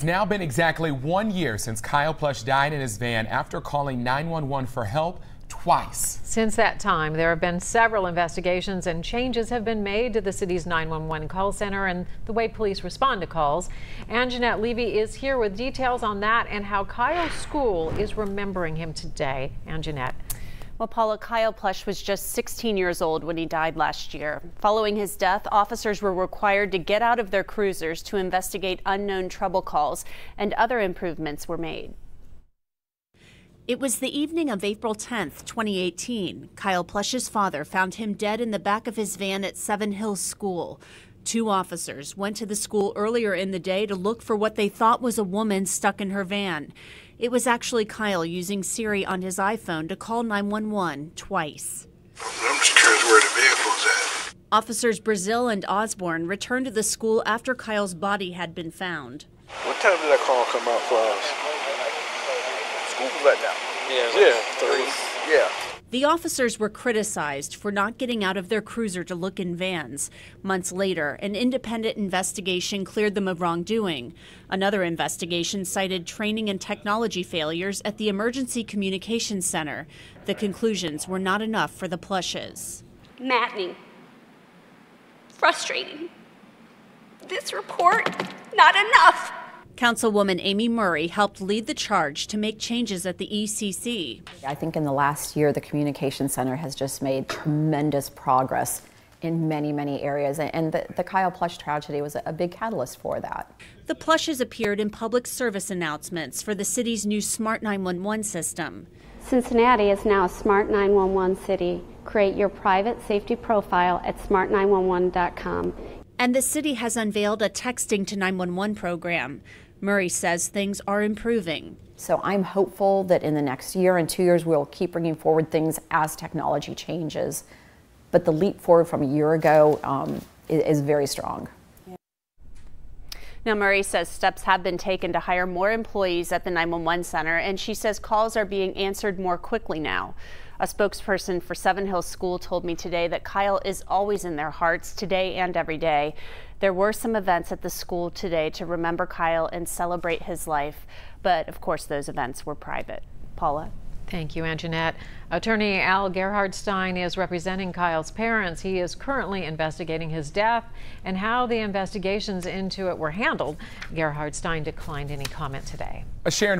It's now been exactly 1 year since Kyle Plush died in his van after calling 911 for help twice. Since that time, there have been several investigations and changes have been made to the city's 911 call center and the way police respond to calls. Anjanette Levy is here with details on that and how Kyle's school is remembering him today. Anjanette. Well, Paula, Kyle Plush was just 16 years old when he died last year. Following his death, officers were required to get out of their cruisers to investigate unknown trouble calls, and other improvements were made. It was the evening of April 10th, 2018. Kyle Plush's father found him dead in the back of his van at Seven Hills School. Two officers went to the school earlier in the day to look for what they thought was a woman stuck in her van. It was actually Kyle using Siri on his iPhone to call 911 twice. I'm just curious where the vehicle was at. Officers Brazil and Osborne returned to the school after Kyle's body had been found. What time did that call come out for us? School was let down. Yeah. The officers were criticized for not getting out of their cruiser to look in vans. Months later, an independent investigation cleared them of wrongdoing. Another investigation cited training and technology failures at the Emergency Communications Center. The conclusions were not enough for the Plushes. Maddening. Frustrating. This report, not enough. Councilwoman Amy Murray helped lead the charge to make changes at the ECC. I think in the last year, the Communication Center has just made tremendous progress in many areas, and the Kyle Plush tragedy was a big catalyst for that. The Plushes appeared in public service announcements for the city's new Smart 911 system. Cincinnati is now a Smart 911 city. Create your private safety profile at smart911.com. And the city has unveiled a texting to 911 program. Murray says things are improving. So I'm hopeful that in the next year and 2 years, we'll keep bringing forward things as technology changes. But the leap forward from a year ago is very strong. Now, Murray says steps have been taken to hire more employees at the 911 center, and she says calls are being answered more quickly now. A spokesperson for Seven Hills School told me today that Kyle is always in their hearts today and every day. There were some events at the school today to remember Kyle and celebrate his life, but of course those events were private. Paula? Thank you, Anjanette. Attorney Al Gerhardstein is representing Kyle's parents. He is currently investigating his death and how the investigations into it were handled. Gerhardstein declined any comment today. A Sharon